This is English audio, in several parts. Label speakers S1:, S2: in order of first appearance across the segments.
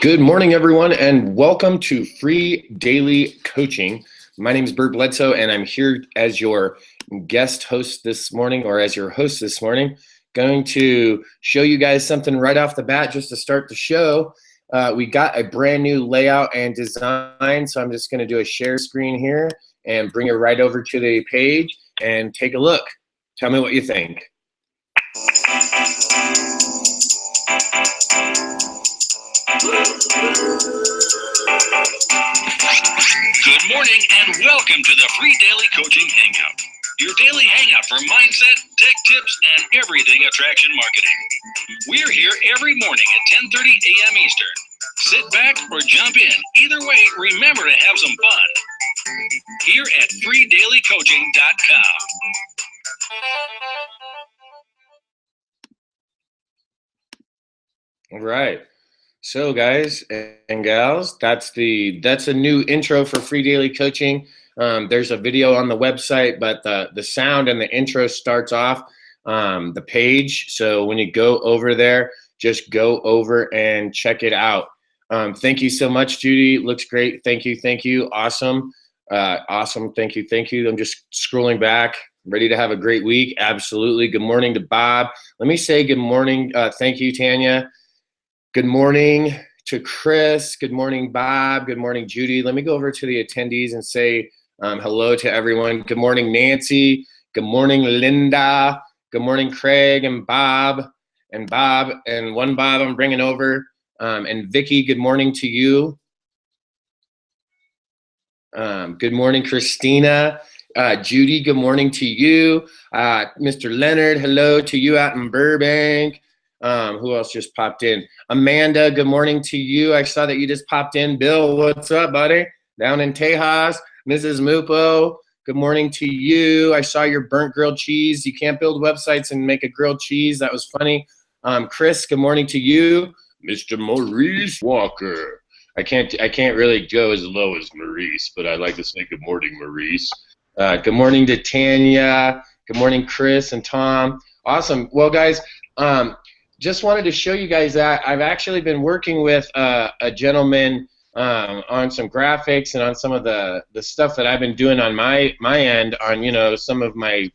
S1: Good morning, everyone, and welcome to Free Daily Coaching. My name is Bert Bledsoe, and I'm here as your guest host this morning, or as your host this morning. Going to show you guys something right off the bat just to start the show. We got a brand new layout and design, so I'm just going to do a share screen here and bring it right over to the page and take a look. Tell me what you think.
S2: Good morning and welcome to the Free Daily Coaching Hangout. Your daily hangout for mindset, tech tips, and everything attraction marketing. We're here every morning at 10:30 a.m. Eastern. Sit back or jump in. Either way, remember to have some fun. Here at freedailycoaching.com.
S1: All right. So guys and gals, that's a new intro for Free Daily Coaching. There's a video on the website, but the sound and the intro starts off the page. So when you go over there, just go over and check it out. Thank you so much, Judy. Looks great. Thank you. Thank you. Awesome. Awesome. Thank you. Thank you. I'm just scrolling back. Ready to have a great week. Absolutely. Good morning to Bob. Let me say good morning. Thank you, Tanya. Good morning to Chris. Good morning, Bob. Good morning, Judy. Let me go over to the attendees and say hello to everyone. Good morning, Nancy. Good morning, Linda. Good morning, Craig and Bob. And one Bob I'm bringing over. And Vicky, good morning to you. Good morning, Christina. Judy, good morning to you. Mr. Leonard, hello to you out in Burbank. Who else just popped in? Amanda, good morning to you. I saw that you just popped in. Bill, what's up, buddy? Down in Tejas. Mrs. Mupo, good morning to you. I saw your burnt grilled cheese. You can't build websites and make a grilled cheese. That was funny. Chris, good morning to you. Mr. Maurice Walker. I can't really go as low as Maurice, but I like to say good morning, Maurice. Good morning to Tanya. Good morning, Chris and Tom. Awesome. Well, guys, just wanted to show you guys that I've actually been working with a gentleman on some graphics and on some of the stuff that I've been doing on my end on some of my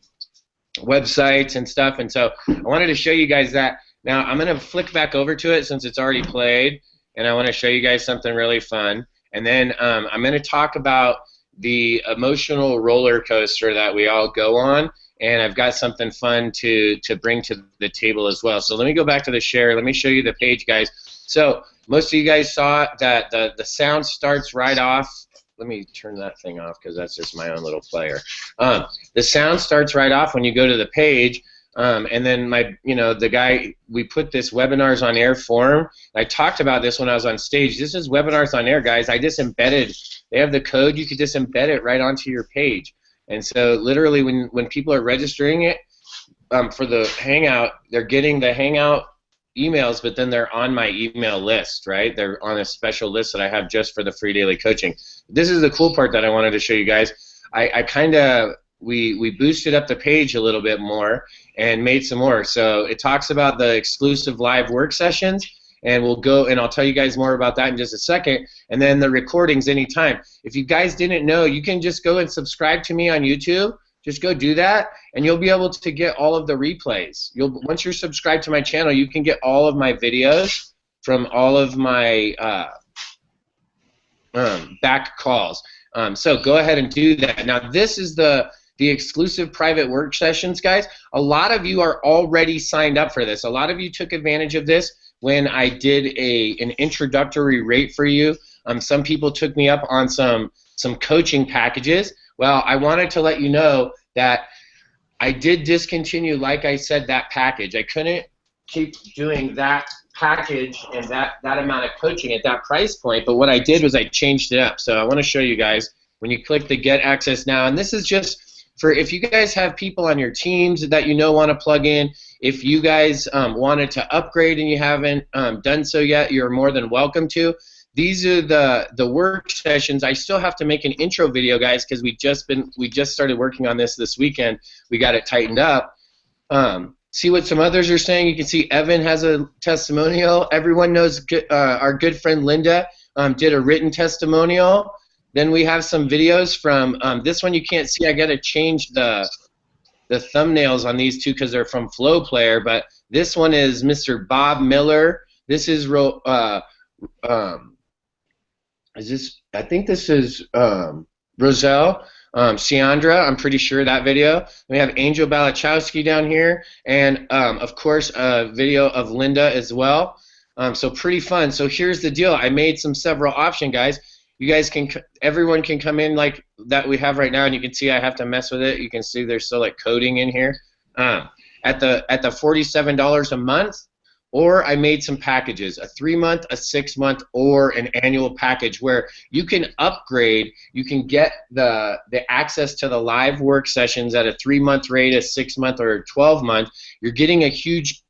S1: websites and stuff. And so I wanted to show you guys that. Now I'm gonna flick back over to it since it's already played, and I want to show you guys something really fun. And then I'm gonna talk about the emotional roller coaster that we all go on. And I've got something fun to bring to the table as well. So let me go back to the share. Let me show you the page, guys. So most of you guys saw that the sound starts right off. Let me turn that thing off because that's just my own little player. The sound starts right off when you go to the page. And then the guy, we put this webinars on air form. I talked about this when I was on stage. This is webinars on air, guys. I just embedded. They have the code. You could just embed it right onto your page. And so literally when people are registering it for the Hangout, they're getting the Hangout emails, but then they're on my email list, right? They're on a special list that I have just for the Free Daily Coaching. This is the cool part that I wanted to show you guys. We boosted up the page a little bit more and made some more. So it talks about the exclusive live work sessions. And we'll go, and I'll tell you guys more about that in just a second. And then the recordings anytime. If you guys didn't know, you can just go and subscribe to me on YouTube. Just go do that, and you'll be able to get all of the replays. Once you're subscribed to my channel, you can get all of my videos from all of my back calls. So go ahead and do that. Now this is the exclusive private work sessions, guys. A lot of you are already signed up for this. A lot of you took advantage of this when I did an introductory rate for you. Some people took me up on some coaching packages. Well, I wanted to let you know that I did discontinue, like I said, that package. I couldn't keep doing that package and that amount of coaching at that price point, but what I did was I changed it up. So I want to show you guys when you click the Get Access Now, and this is just for if you guys have people on your teams that want to plug in. If you guys wanted to upgrade and you haven't done so yet, you're more than welcome to. These are the work sessions. I still have to make an intro video, guys, because we just started working on this weekend. We got it tightened up. see what some others are saying. You can see Evan has a testimonial. Everyone knows our good friend Linda did a written testimonial. Then we have some videos from this one you can't see. I got to change the thumbnails on these two because they're from Flow Player. But this one is Mr. Bob Miller. This is I think this is Roselle. Ciandra, I'm pretty sure that video. We have Angel Balachowski down here, and of course a video of Linda as well. So pretty fun. So here's the deal. I made several options, guys. You guys everyone can come in like that we have right now, and you can see I have to mess with it. You can see there's still like coding in here. At the $47 a month, or I made some packages, a 3-month, a 6-month, or an annual package where you can upgrade. You can get the access to the live work sessions at a 3-month rate, a 6-month, or a 12-month. You're getting a huge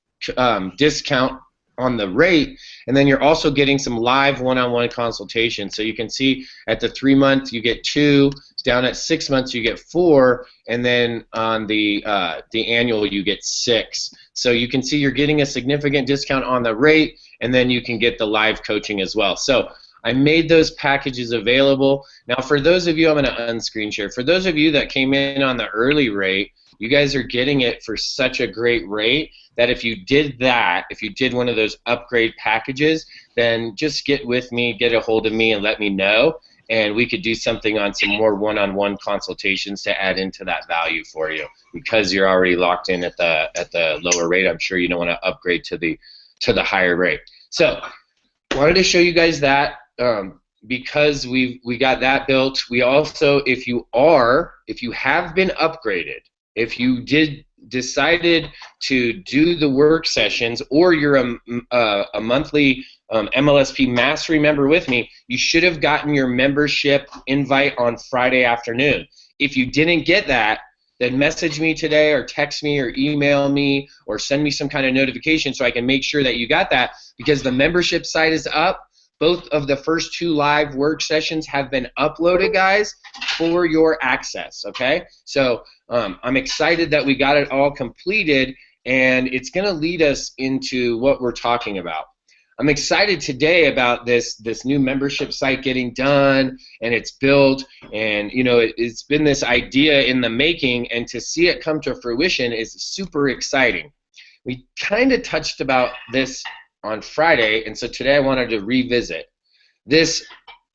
S1: discount on the rate, and then you're also getting some live one-on-one consultation. So you can see at the 3-month you get 2, down at 6 months you get 4, and then on the annual you get 6. So you can see you're getting a significant discount on the rate, and then you can get the live coaching as well. So I made those packages available. Now for those of you, I'm going to unscreen share. For those of you that came in on the early rate, you guys are getting it for such a great rate that if you did that, if you did one of those upgrade packages, then just get with me, get a hold of me, and let me know, and we could do something on some more one-on-one consultations to add into that value for you. Because you're already locked in at the lower rate, I'm sure you don't want to upgrade to the higher rate. So wanted to show you guys that because we got that built. We also, if you have been upgraded, if you decided to do the work sessions, or you're a monthly MLSP Mastery member with me, you should have gotten your membership invite on Friday afternoon. If you didn't get that, then message me today, or text me, or email me, or send me some kind of notification so I can make sure that you got that, because the membership site is up. Both of the first 2 live work sessions have been uploaded, guys, for your access, okay? So I'm excited that we got it all completed, and it's going to lead us into what we're talking about. I'm excited today about this new membership site getting done, and it's built, and you know it's been this idea in the making, and to see it come to fruition is super exciting. We kind of touched about this on Friday, and so today I wanted to revisit this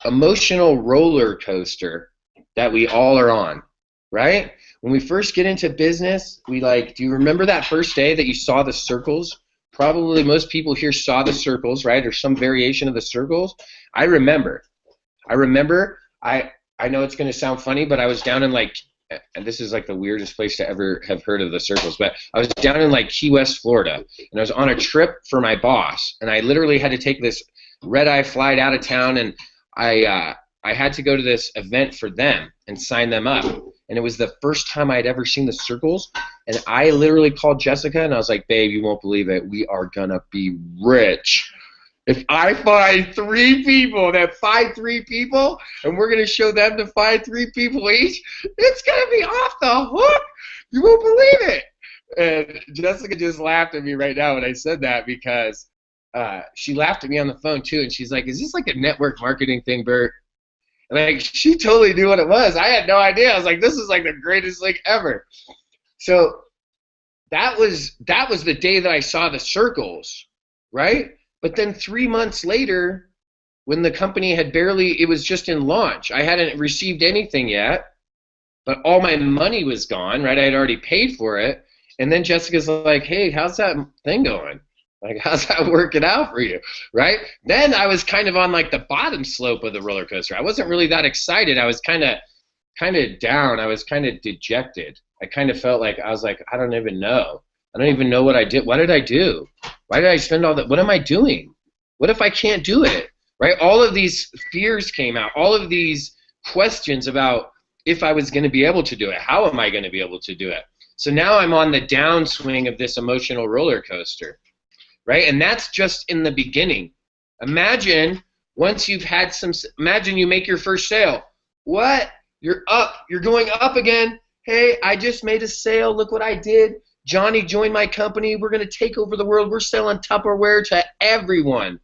S1: emotional roller coaster that we all are on, right? When we first get into business, do you remember that first day that you saw the circles? Probably most people here saw the circles, right, or some variation of the circles. I remember. I know it's going to sound funny, but I was down in and this is like the weirdest place to ever have heard of the circles, but I was down in Key West, Florida, and I was on a trip for my boss, and I literally had to take this red-eye flight out of town, and I had to go to this event for them and sign them up, and it was the first time I'd ever seen the circles, and I literally called Jessica, and I was like, babe, you won't believe it, we are gonna be rich. If I find 3 people that find 3 people, and we're going to show them to find 3 people each, it's going to be off the hook. You won't believe it. And Jessica just laughed at me right now when I said that, because she laughed at me on the phone too, and she's like, is this like a network marketing thing, Bert? And she totally knew what it was. I had no idea. I was like, this is like the greatest thing ever. So that was the day that I saw the circles, right? But then 3 months later, when the company had it was just in launch. I hadn't received anything yet, but all my money was gone, right? I had already paid for it. And then Jessica's like, hey, how's that thing going? How's that working out for you, right? Then I was kind of on the bottom slope of the roller coaster. I wasn't really that excited. I was kind of down. I was kind of dejected. I kind of felt I was like, I don't even know. I don't even know what I did. What did I do? Why did I spend all that? What am I doing? What if I can't do it? Right? All of these fears came out. All of these questions about if I was going to be able to do it. How am I going to be able to do it? So now I'm on the downswing of this emotional roller coaster, right? And that's just in the beginning. Imagine once you've had imagine you make your first sale. What? You're up. You're going up again. Hey, I just made a sale. Look what I did. Johnny, join my company. We're going to take over the world. We're selling Tupperware to everyone.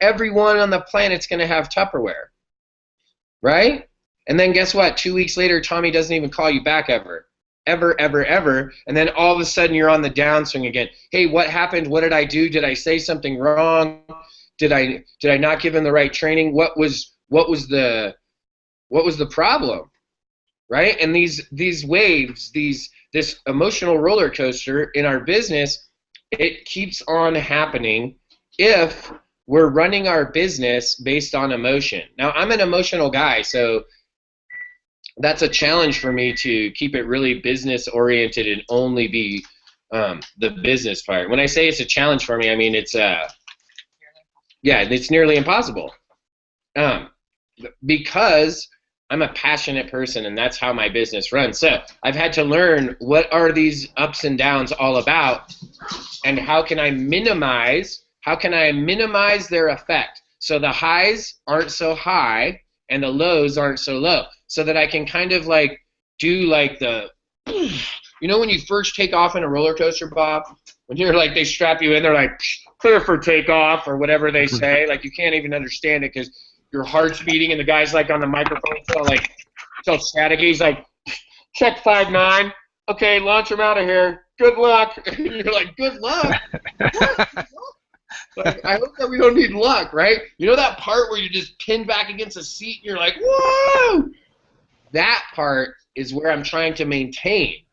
S1: Everyone on the planet's going to have Tupperware, right? And then guess what? 2 weeks later, Tommy doesn't even call you back ever. Ever, ever, ever. And then all of a sudden you're on the downswing again. Hey, what happened? What did I do? Did I say something wrong? Did I not give him the right training? What was the problem? Right? And these waves, this emotional roller coaster in our business, it keeps on happening if we're running our business based on emotion. Now, I'm an emotional guy, so that's a challenge for me to keep it really business oriented and only be the business part. When I say it's a challenge for me, I mean it's nearly impossible. Because I'm a passionate person, and that's how my business runs. So I've had to learn what are these ups and downs all about, and how can I minimize their effect so the highs aren't so high and the lows aren't so low, so that I can kind of like do like the, you know, when you first take off in a roller coaster, Bob, when you're like, they strap you in, they're like, clear for takeoff or whatever they say, like you can't even understand it because your heart's beating, and the guy's like on the microphone, so staticky. He's like, check 5-9. Okay, launch him out of here. Good luck. You're like, good luck? Like, I hope that we don't need luck, right? You know that part where you just pinned back against a seat and you're like, whoa! That part is where I'm trying to maintain,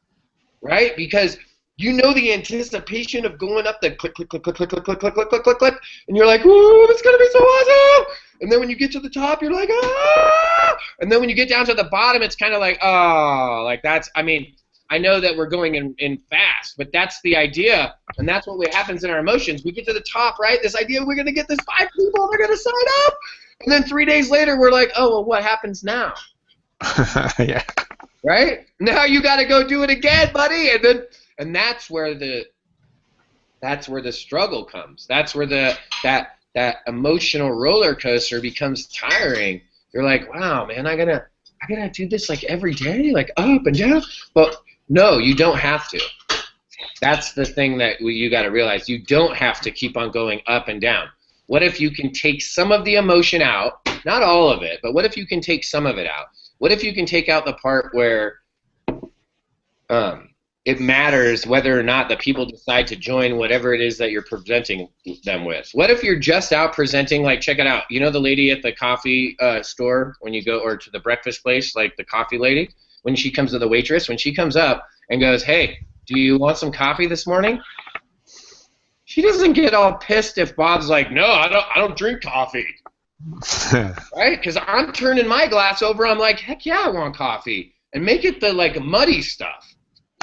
S1: right? Because you know the anticipation of going up the click, click, click, click, click, click, click, click, click, click, click, click, and you're like, whoa, it's going to be so awesome! And then when you get to the top, you're like, ah! And then when you get down to the bottom, it's kind of like, oh, like that's, I mean, I know that we're going in fast, but that's the idea, and that's what happens in our emotions. We get to the top, right? This idea, we're going to get this 5 people, they're going to sign up, and then 3 days later, we're like, oh, well, what happens now?
S3: Yeah.
S1: Right? Now you got to go do it again, buddy, and that's where the struggle comes. That's where that emotional roller coaster becomes tiring. You're like, wow, man, I gotta do this like every day, like up and down. But no, you don't have to. That's the thing that you got to realize. You don't have to keep on going up and down. What if you can take some of the emotion out? Not all of it, but what if you can take some of it out? What if you can take out the part where it matters whether or not the people decide to join whatever it is that you're presenting them with? What if you're just out presenting, like, check it out. You know the lady at the coffee store when you go, or to the breakfast place, like the coffee lady, when she comes to the waitress, when she comes up and goes, hey, do you want some coffee this morning? She doesn't get all pissed if Bob's like, no, I don't drink coffee. Right? Because I'm turning my glass over, I'm like, heck yeah, I want coffee. And make it the like muddy stuff.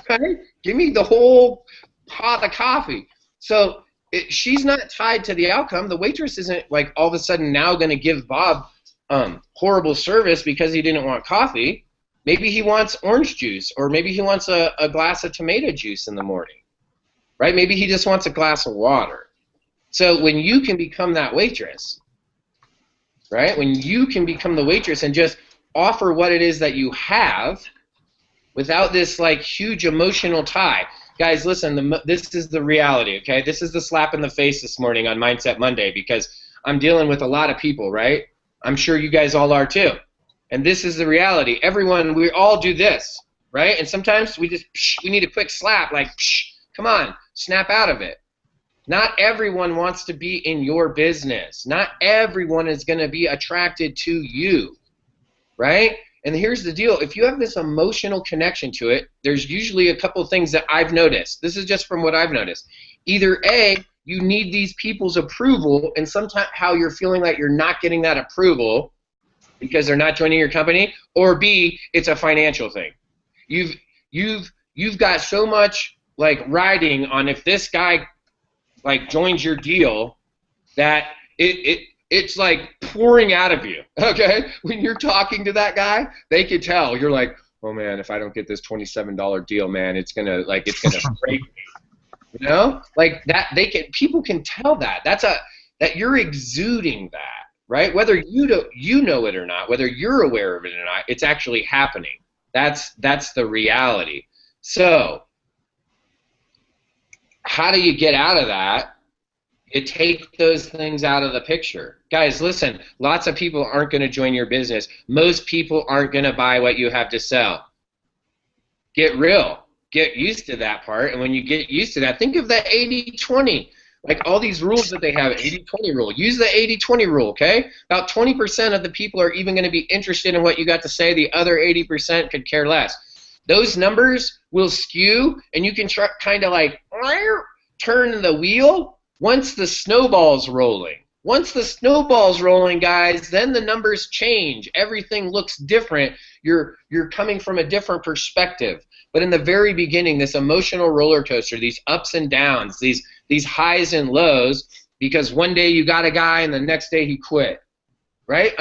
S1: Okay? Give me the whole pot of coffee. So she's not tied to the outcome. The waitress isn't like all of a sudden now going to give Bob horrible service because he didn't want coffee. Maybe he wants orange juice, or maybe he wants a glass of tomato juice in the morning. Right? Maybe he just wants a glass of water. So when you can become that waitress, right? When you can become the waitress and just offer what it is that you have without this like huge emotional tie. Guys, listen, this is the reality, okay? This is the slap in the face this morning on Mindset Monday, because I'm dealing with a lot of people, right? I'm sure you guys all are too. And this is the reality. Everyone, we all do this, right? And sometimes we need a quick slap, like, come on, snap out of it. Not everyone wants to be in your business. Not everyone is going to be attracted to you, right? And here's the deal. If you have this emotional connection to it, there's usually a couple of things that I've noticed. This is just from what I've noticed. Either A, you need these people's approval, and sometimes how you're feeling like you're not getting that approval because they're not joining your company, or B, it's a financial thing. You've got so much like riding on if this guy like joins your deal that it's like pouring out of you, okay? When you're talking to that guy, they can tell. You're like, oh man, if I don't get this $27 deal, man, it's gonna break me. You know? Like that people can tell that. That you're exuding that, right? Whether you know it or not, whether you're aware of it or not, it's actually happening. That's the reality. So how do you get out of that? You take those things out of the picture. Guys, listen, lots of people aren't going to join your business. Most people aren't going to buy what you have to sell. Get real. Get used to that part. And when you get used to that, think of the 80-20. Like all these rules that they have, 80-20 rule. Use the 80-20 rule, okay? About 20% of the people are even going to be interested in what you got to say. The other 80% could care less. Those numbers will skew, and you can kind of like turn the wheel once the snowball's rolling. Once the snowball's rolling, guys, then the numbers change. Everything looks different. You're coming from a different perspective. But in the very beginning, this emotional roller coaster, these ups and downs, these highs and lows, because one day you got a guy and the next day he quit, right?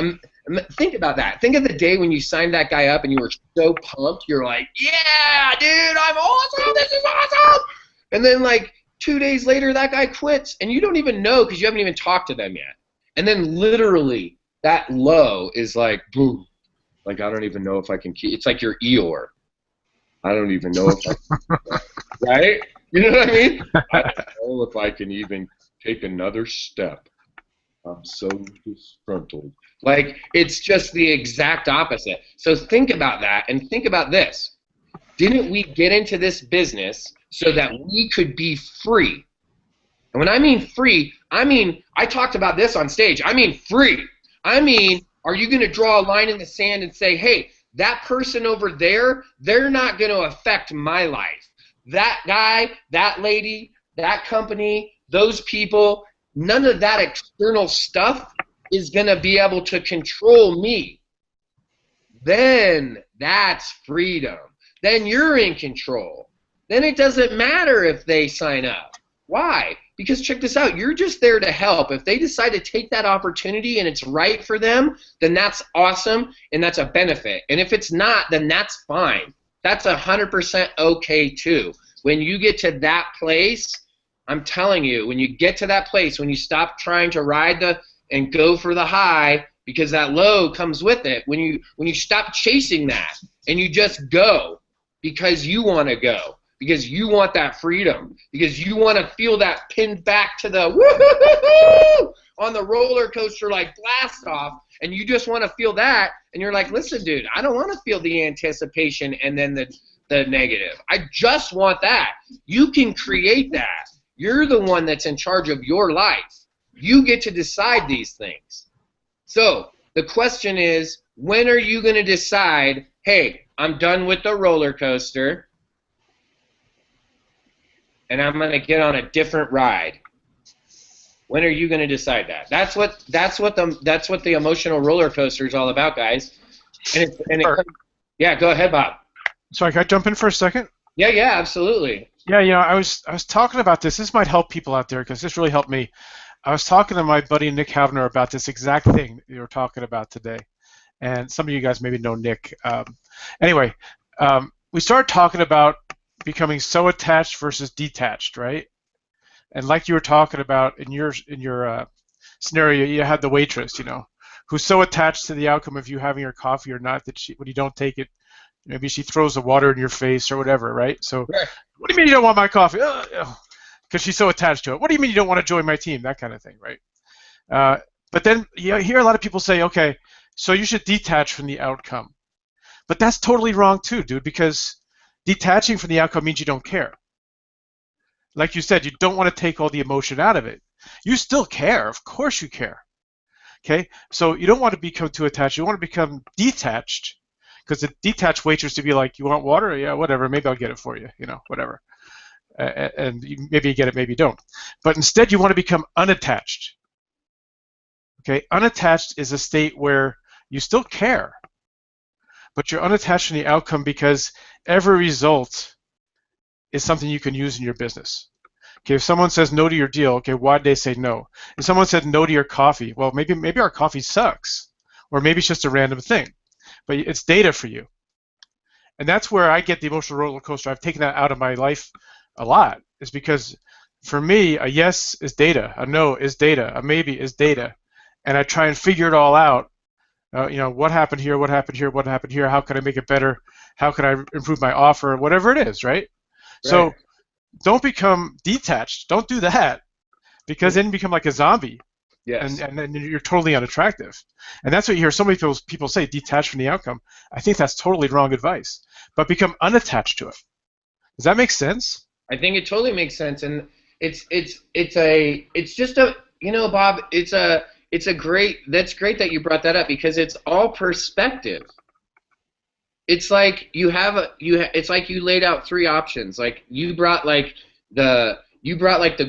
S1: Think about that. Think of the day when you signed that guy up and you were so pumped. You're like, yeah, dude, I'm awesome. This is awesome. And then like 2 days later, that guy quits, and you don't even know because you haven't even talked to them yet. And then literally that low is like, boom. Like, I don't even know if I can keep. It's like your Eeyore. I don't even know if I right? You know what I mean? I don't know if I can even take another step. I'm so disgruntled. Like, it's just the exact opposite. So think about that, and think about this. Didn't we get into this business so that we could be free? And when I mean free, I talked about this on stage. I mean free. I mean, are you going to draw a line in the sand and say, hey, that person over there, they're not going to affect my life. That guy, that lady, that company, those people, none of that external stuff is going to be able to control me. Then that's freedom. Then you're in control. Then it doesn't matter if they sign up. Why? Because check this out, you're just there to help. If they decide to take that opportunity and it's right for them, then that's awesome and that's a benefit. And if it's not, then that's fine. That's 100% okay too. When you get to that place, I'm telling you, when you get to that place, when you stop trying to ride and go for the high because that low comes with it, when you stop chasing that and you just go because you want to go, because you want that freedom, because you want to feel that pinned back to the woo-hoo-hoo-hoo on the roller coaster like blast off, and you just want to feel that, and you're like, listen, dude, I don't want to feel the anticipation and then the negative. I just want that. You can create that. You're the one that's in charge of your life. You get to decide these things. So the question is, when are you going to decide, hey, I'm done with the roller coaster, and I'm going to get on a different ride? When are you going to decide that? That's what the emotional roller coaster is all about, guys. Yeah, go ahead, Bob.
S3: Sorry, can I jump in for a second?
S1: Yeah, absolutely.
S3: Yeah, I was talking about this. This might help people out there because this really helped me. I was talking to my buddy Nick Havner about this exact thing you were talking about today, and some of you guys maybe know Nick. Anyway, we started talking about becoming so attached versus detached, right? And like you were talking about in your scenario, you had the waitress, who's so attached to the outcome of you having your coffee or not that when you don't take it, maybe she throws the water in your face or whatever, right? So, right. What do you mean you don't want my coffee? Because she's so attached to it. What do you mean you don't want to join my team? That kind of thing, right? But then you hear a lot of people say, okay, so you should detach from the outcome. But that's totally wrong too, dude, because detaching from the outcome means you don't care. Like you said, you don't want to take all the emotion out of it. You still care. Of course you care. Okay? So you don't want to become too attached. You want to become detached, because the detached waitress to be like, you want water? Yeah, whatever. Maybe I'll get it for you. Whatever. And maybe you get it, maybe you don't. But instead, you want to become unattached. Okay? Unattached is a state where you still care, but you're unattached from the outcome because every result is something you can use in your business. Okay, if someone says no to your deal, okay, why did they say no? If someone said no to your coffee, well, maybe our coffee sucks, or maybe it's just a random thing, but it's data for you. And that's where I get the emotional roller coaster. I've taken that out of my life a lot, is because for me, a yes is data, a no is data, a maybe is data, and I try and figure it all out. What happened here, what happened here, what happened here, how can I make it better, how can I improve my offer, whatever it is, right? So don't become detached. Don't do that, because then you become like a zombie,
S1: Yes.
S3: and then you're totally unattractive. And that's what you hear so many people say, detach from the outcome. I think that's totally wrong advice. But become unattached to it. Does that make sense?
S1: I think it totally makes sense, and it's just a, Bob, it's a great, that's great that you brought that up, because it's all perspective. It's like it's like you laid out three options. Like you brought like the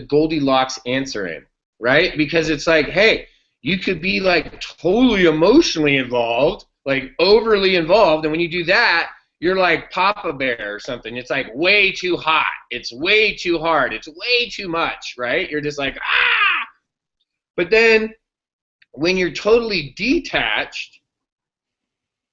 S1: Goldilocks answer in, right? Because it's like, hey, you could be like totally emotionally involved, like overly involved, and when you do that, you're like Papa Bear or something. It's like way too hot. It's way too hard. It's way too much, right? You're just like, ah! But then when you're totally detached,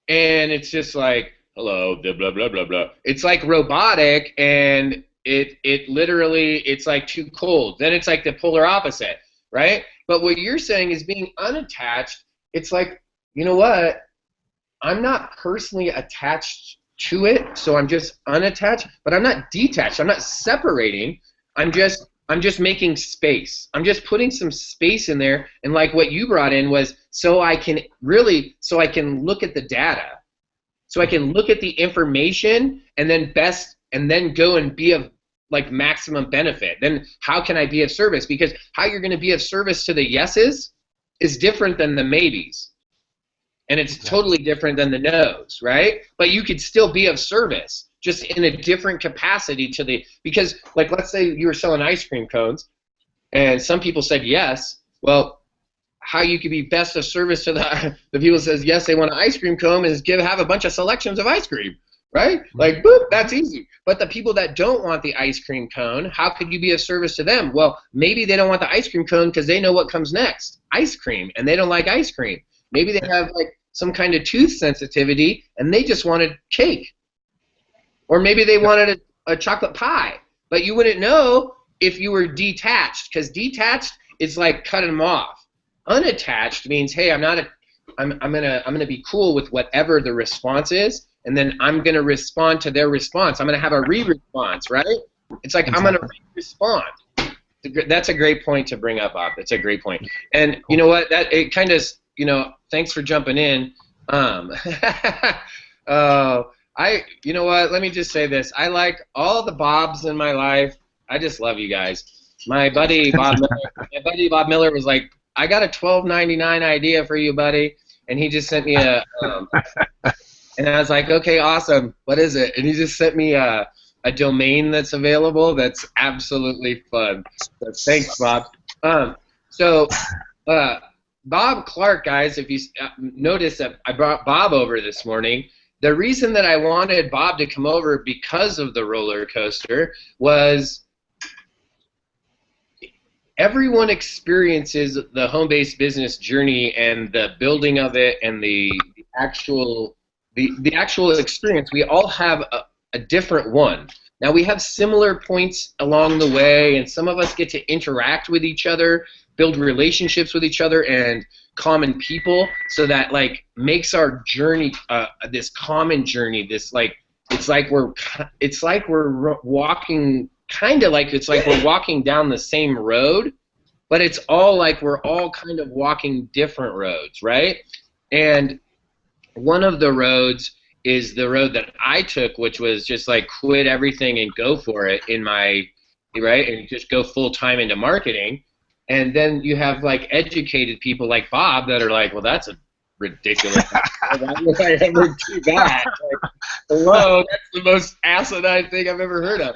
S1: and it's just like, hello, blah, blah, blah, blah, blah. It's like robotic, and it literally, it's like too cold. Then it's like the polar opposite, right? But what you're saying is being unattached. It's like, you know what? I'm not personally attached to it, so I'm just unattached, but I'm not detached. I'm not separating. I'm just making space. I'm just putting some space in there, and like what you brought in was so I can look at the data. So I can look at the information and then go and be of like maximum benefit. Then how can I be of service? Because how you're going to be of service to the yeses is different than the maybes. And it's totally different than the no's, right? But you could still be of service, just in a different capacity because like let's say you were selling ice cream cones and some people said yes. Well, how you could be best of service to the people that says yes, they want an ice cream cone is have a bunch of selections of ice cream, right? Like, boop, that's easy. But the people that don't want the ice cream cone, how could you be of service to them? Well, maybe they don't want the ice cream cone because they know what comes next, ice cream, and they don't like ice cream. Maybe they have like some kind of tooth sensitivity and they just wanted cake. Or maybe they wanted a chocolate pie. But you wouldn't know if you were detached, because detached is like cutting them off. Unattached means, hey, I'm gonna be cool with whatever the response is, and then I'm gonna respond to their response. I'm gonna have a re-response, right? It's like I'm gonna re-respond. That's a great point to bring up, Bob. That's a great point. And you know what? That it kind of, thanks for jumping in. You know what? Let me just say this. I like all the Bobs in my life. I just love you guys. My buddy Bob Miller was like, I got a $12.99 idea for you, buddy, and he just sent me and I was like, okay, awesome. What is it? And he just sent me a domain that's available. That's absolutely fun. So thanks, Bob. Bob Clark, guys, if you notice that I brought Bob over this morning. The reason that I wanted Bob to come over because of the roller coaster was everyone experiences the home-based business journey and the building of it and the actual experience. We all have a different one. Now we have similar points along the way, and some of us get to interact with each other, build relationships with each other and common people, so that like makes our journey this common journey. This like it's like we're walking. Kind of like it's like we're walking down the same road, but it's all like we're all kind of walking different roads, right? And one of the roads is the road that I took, which was just like quit everything and go for it and just go full time into marketing. And then you have like educated people like Bob that are like, well, that's a ridiculous. Why would I ever do that? Like, hello, that's the most asinine thing I've ever heard of.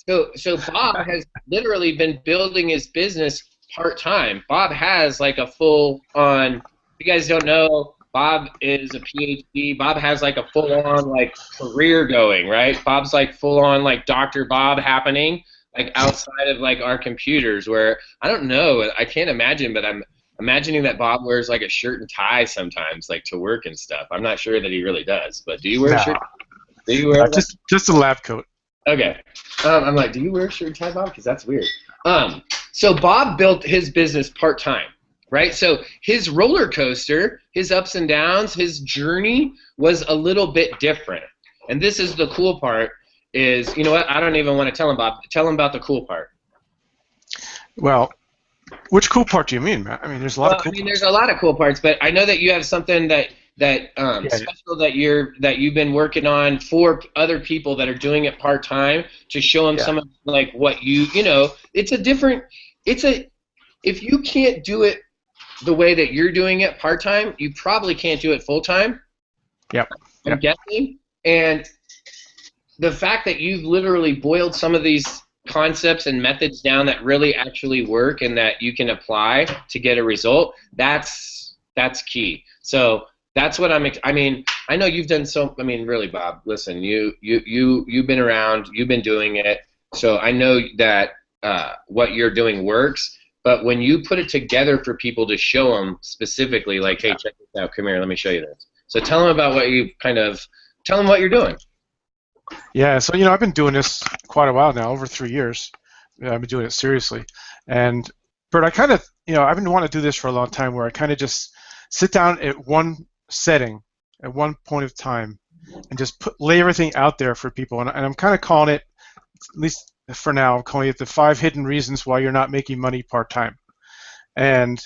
S1: So Bob has literally been building his business part-time. Bob has like a full-on, if you guys don't know, Bob is a PhD. Bob has like a full-on like career going, right? Bob's like full-on like Dr. Bob happening, like outside of like our computers, where I don't know, I can't imagine, but I'm imagining that Bob wears like a shirt and tie sometimes, like to work and stuff. I'm not sure that he really does, but do you wear a shirt? Do you wear
S3: just a lab coat?
S1: Okay. I'm like, do you wear a shirt and tie, Bob? Because that's weird. So Bob built his business part-time, right? So his roller coaster, his ups and downs, his journey was a little bit different. And this is the cool part, is, you know what? I don't even want to tell him about. Tell him about the cool part.
S3: Well, which cool part do you mean, Matt? I mean, there's a lot of cool parts.
S1: There's a lot of cool parts, but I know that you have something that
S3: Yeah.
S1: special that you've been working on for other people that are doing it part time to show them some of like what you know. It's a different. If you can't do it the way that you're doing it part time, you probably can't do it full time.
S3: Yep.
S1: I'm guessing, and the fact that you've literally boiled some of these concepts and methods down that really actually work and that you can apply to get a result, that's key. So that's what I mean, I know you've done really, Bob, listen, you've been around, you've been doing it, so I know that what you're doing works, but when you put it together for people to show them specifically, like, hey, check this out, come here, let me show you this. So tell them about tell them what you're doing.
S3: Yeah, so I've been doing this quite a while now, over 3 years. I've been doing it seriously, and Bert, I kind of I've been wanting to do this for a long time, where I kind of just sit down at one setting, at one point of time, and just lay everything out there for people. And I'm kind of calling it, at least for now, I'm calling it the 5 hidden reasons why you're not making money part time. And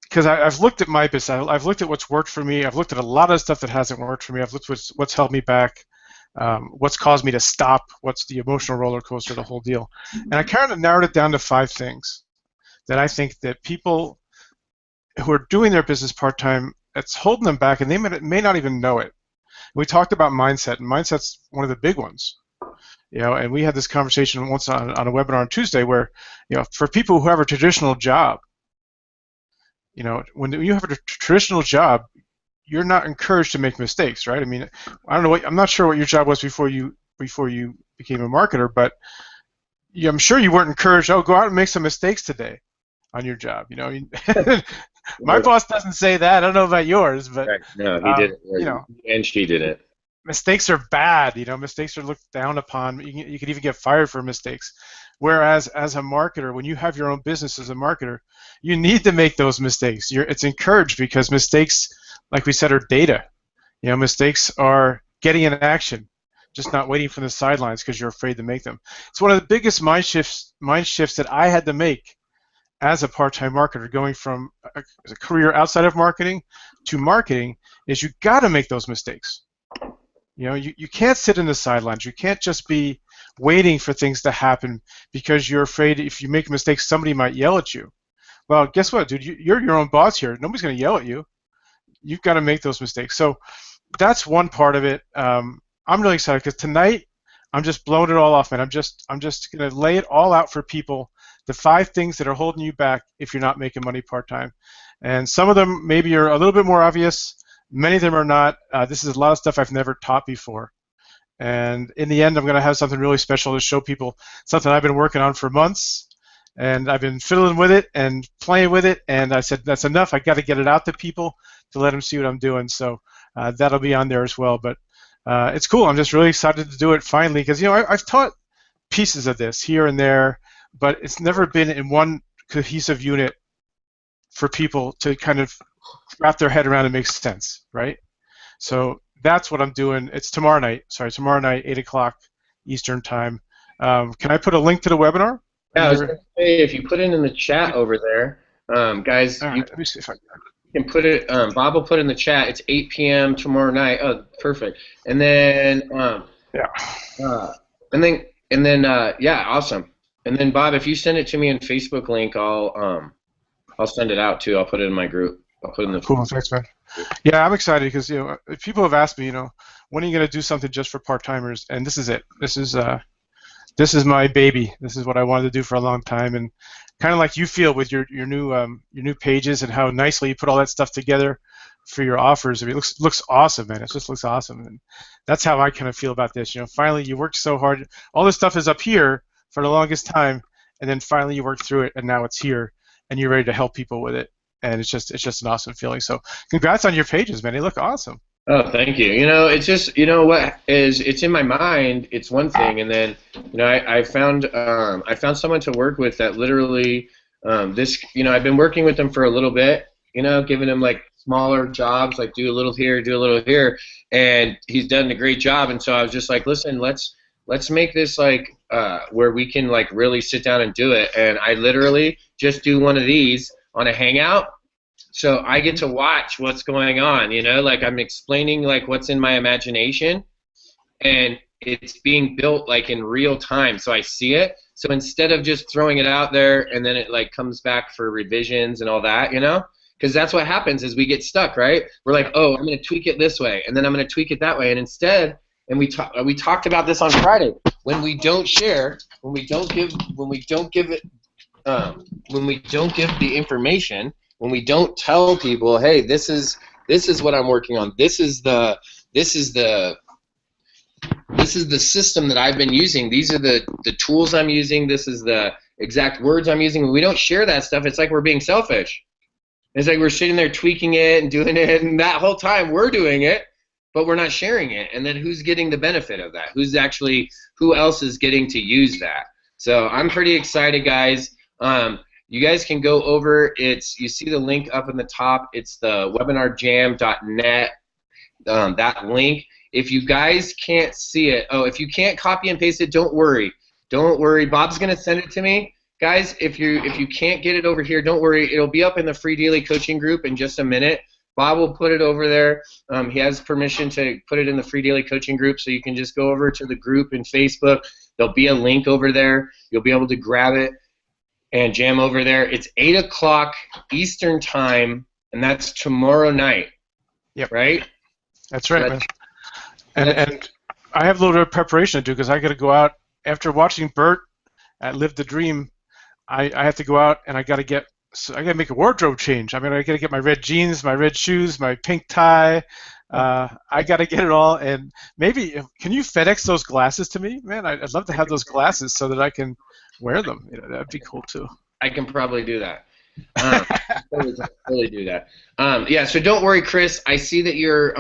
S3: because I've looked at my business, I've looked at what's worked for me. I've looked at a lot of stuff that hasn't worked for me. I've looked at what's held me back. What's caused me to stop, what's the emotional roller coaster, the whole deal. And I kind of narrowed it down to 5 things that I think that people who are doing their business part-time, it's holding them back, and they may not even know it. We talked about mindset, and mindset's one of the big ones. And we had this conversation once on a webinar on Tuesday where, for people who have a traditional job, when you have a traditional job, you're not encouraged to make mistakes, right? I mean, I'm not sure what your job was before you became a marketer, but I'm sure you weren't encouraged. Oh, go out and make some mistakes today on your job. My boss doesn't say that. I don't know about yours, but
S1: no, he did it. And she did it.
S3: Mistakes are bad. Mistakes are looked down upon. You could even get fired for mistakes. Whereas as a marketer, when you have your own business as a marketer, you need to make those mistakes. It's encouraged because mistakes, like we said, are data. Mistakes are getting in action, just not waiting from the sidelines because you're afraid to make them. It's one of the biggest mind shifts that I had to make as a part-time marketer, going from a career outside of marketing to marketing, is you got to make those mistakes. You can't sit in the sidelines. You can't just be waiting for things to happen because you're afraid if you make mistakes, somebody might yell at you. Well, guess what, dude? You're your own boss here. Nobody's going to yell at you. You've got to make those mistakes. So that's one part of it. I'm really excited because tonight I'm just blowing it all off, man. I'm just going to lay it all out for people, the 5 things that are holding you back if you're not making money part-time. And some of them maybe are a little bit more obvious. Many of them are not. This is a lot of stuff I've never taught before. And in the end, I'm going to have something really special to show people, something I've been working on for months. And I've been fiddling with it and playing with it, and I said, that's enough. I got to get it out to people to let them see what I'm doing. So that'll be on there as well. But it's cool. I'm just really excited to do it finally because, I've taught pieces of this here and there, but it's never been in one cohesive unit for people to kind of wrap their head around and make sense, right? So that's what I'm doing. It's tomorrow night, 8 o'clock Eastern time. Can I put a link to the webinar?
S1: Yeah, I was going to say, if you put it in the chat over there, guys,
S3: right, let me see if I
S1: can put it. Bob will put it in the chat. It's 8 p.m. tomorrow night. Oh, perfect. And then, awesome. And then, Bob, if you send it to me in Facebook link, I'll send it out too. I'll put it in my group. I'll put it in the.
S3: Cool, thanks, man. Yeah, I'm excited because people have asked me, when are you going to do something just for part-timers? And this is it. This is my baby. This is what I wanted to do for a long time, and kind of like you feel with your new pages and how nicely you put all that stuff together for your offers. I mean, it looks awesome, man. It just looks awesome, and that's how I kind of feel about this. Finally you worked so hard. All this stuff is up here for the longest time, and then finally you worked through it, and now it's here, and you're ready to help people with it, and it's just an awesome feeling. So congrats on your pages, man. They look awesome.
S1: Oh, thank you. It's just, it's in my mind. It's one thing, and then, I found someone to work with that literally, I've been working with them for a little bit, giving him like smaller jobs, like do a little here, and he's done a great job. And so I was just like, listen, let's let's make this like where we can like really sit down and do it. And I literally just do one of these on a Hangout, so I get to watch what's going on. You know, like I'm explaining like what's in my imagination, and it's being built like in real time, so I see it. So instead of just throwing it out there and then it like comes back for revisions and all that, you know, because that's what happens is we get stuck, right? We're like, oh, I'm going to tweak it this way, and then I'm going to tweak it that way, and instead, and we talked about this on Friday, when we don't share, when we don't give the information, when we don't tell people, hey, this is what I'm working on, this is the system that I've been using, these are the tools I'm using, this is the exact words I'm using. When we don't share that stuff, it's like we're being selfish. It's like we're sitting there tweaking it and doing it, and that whole time we're doing it, but we're not sharing it. And then who's getting the benefit of that? Who else is getting to use that? So I'm pretty excited, guys. You guys can go over, you see the link up in the top, it's the webinarjam.net, that link. If you guys can't see it, if you can't copy and paste it, don't worry. Don't worry. Bob's going to send it to me. Guys, if you can't get it over here, don't worry. It'll be up in the free daily coaching group in just a minute. Bob will put it over there. He has permission to put it in the free daily coaching group, so you can just go over to the group in Facebook. There'll be a link over there. You'll be able to grab it and jam over there. It's 8 o'clock Eastern time, and that's tomorrow night.
S3: Yep.
S1: Right?
S3: That's right, man. And I have a little bit of preparation to do because I got to go out after watching Bert at Live the Dream. I have to go out and I got to make a wardrobe change. I mean, I got to get my red jeans, my red shoes, my pink tie. I got to get it all. And maybe can you FedEx those glasses to me, man? I'd love to have those glasses so that I can wear them. You know, that'd be cool too.
S1: I can probably do that. Totally do that. Yeah. So don't worry, Chris. I see that you're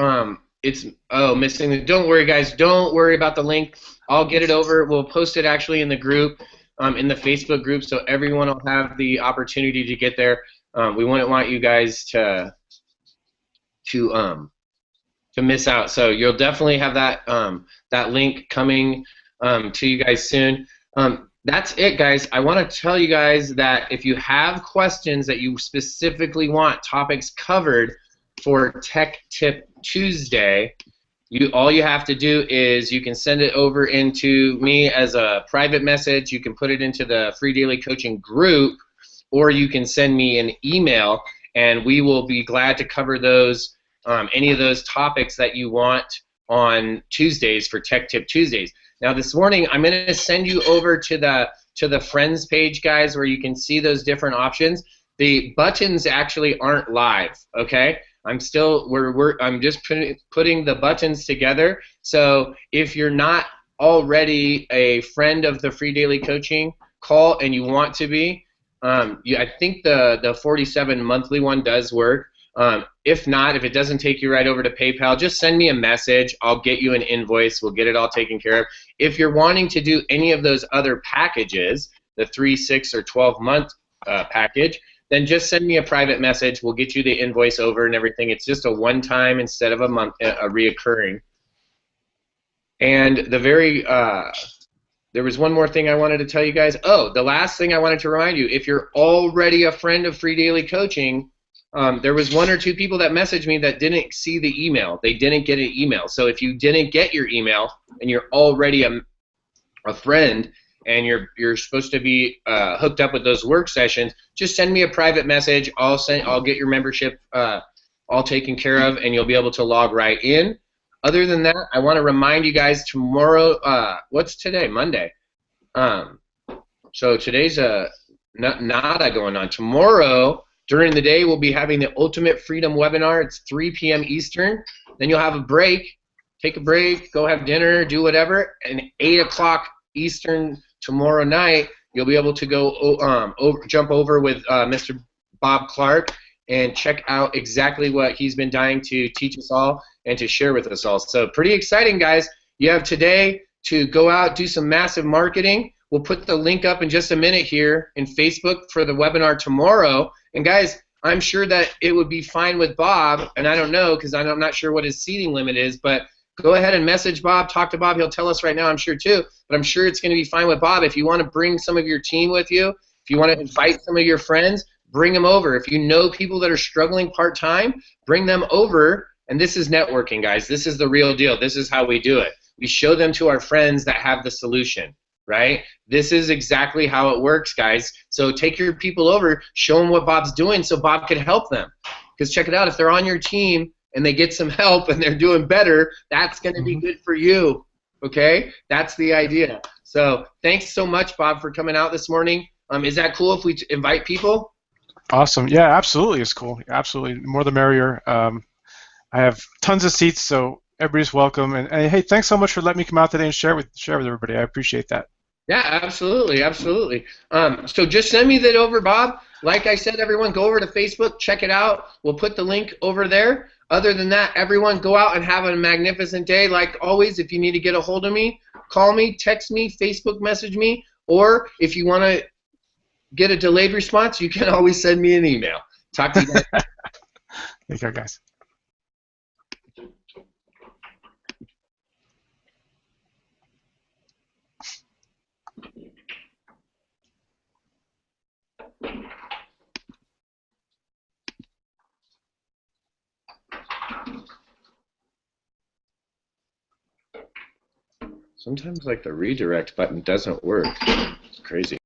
S1: missing. Don't worry, guys. Don't worry about the link. I'll get it over. We'll post it actually in the group, in the Facebook group, so everyone will have the opportunity to get there. We wouldn't want you guys to miss out. So you'll definitely have that link coming to you guys soon. That's it, guys. I want to tell you guys that if you have questions that you specifically want topics covered for Tech Tip Tuesday, all you have to do is you can send it over into me as a private message. You can put it into the free daily coaching group, or you can send me an email, and we will be glad to cover those, any of those topics that you want on Tuesdays for Tech Tip Tuesdays. Now this morning I'm going to send you over to the Friends page, guys, where you can see those different options. The buttons actually aren't live, okay? I'm just putting the buttons together. So if you're not already a friend of the free daily coaching call and you want to be, I think the 47 monthly one does work. If not, if it doesn't take you right over to PayPal, just send me a message. I'll get you an invoice. We'll get it all taken care of. If you're wanting to do any of those other packages, the 3, 6, or 12-month package, then just send me a private message. We'll get you the invoice over and everything. It's just a one-time instead of a month, a reoccurring. And there was one more thing I wanted to tell you guys. Oh, the last thing I wanted to remind you, if you're already a friend of free daily coaching, there was 1 or 2 people that messaged me that didn't see the email. They didn't get an email. So if you didn't get your email and you're already a friend and you're supposed to be hooked up with those work sessions, just send me a private message. I'll get your membership all taken care of, and you'll be able to log right in. Other than that, I want to remind you guys tomorrow. What's today? Monday. So today's nada going on. Tomorrow, during the day, we'll be having the Ultimate Freedom webinar. It's 3 p.m. Eastern. Then you'll have a break. Take a break, go have dinner, do whatever. And 8 o'clock Eastern tomorrow night, you'll be able to go jump over with Mr. Bob Clark and check out exactly what he's been dying to teach us all and to share with us all. So pretty exciting, guys. You have today to go out, do some massive marketing. We'll put the link up in just a minute here in Facebook for the webinar tomorrow. And guys, I'm sure that it would be fine with Bob, and I don't know because I'm not sure what his seating limit is, but go ahead and message Bob, talk to Bob. He'll tell us right now, I'm sure too, but I'm sure it's going to be fine with Bob. If you want to bring some of your team with you, if you want to invite some of your friends, bring them over. If you know people that are struggling part-time, bring them over. And this is networking, guys. This is the real deal. This is how we do it. We show them to our friends that have the solution, right? This is exactly how it works, guys. So take your people over, show them what Bob's doing so Bob can help them. Because check it out, if they're on your team and they get some help and they're doing better, that's going to be good for you, okay? That's the idea. So thanks so much, Bob, for coming out this morning. Is that cool if we invite people?
S3: Awesome. Yeah, absolutely. It's cool. Absolutely. The more the merrier. I have tons of seats, so everybody's welcome. And hey, thanks so much for letting me come out today and share with everybody. I appreciate that.
S1: Yeah, absolutely, absolutely. So just send me that over, Bob. Like I said, everyone, go over to Facebook, check it out. We'll put the link over there. Other than that, everyone go out and have a magnificent day. Like always, if you need to get a hold of me, call me, text me, Facebook message me, or if you want to get a delayed response, you can always send me an email. Talk to you guys.
S3: Take care, guys.
S1: Sometimes like the redirect button doesn't work. It's crazy.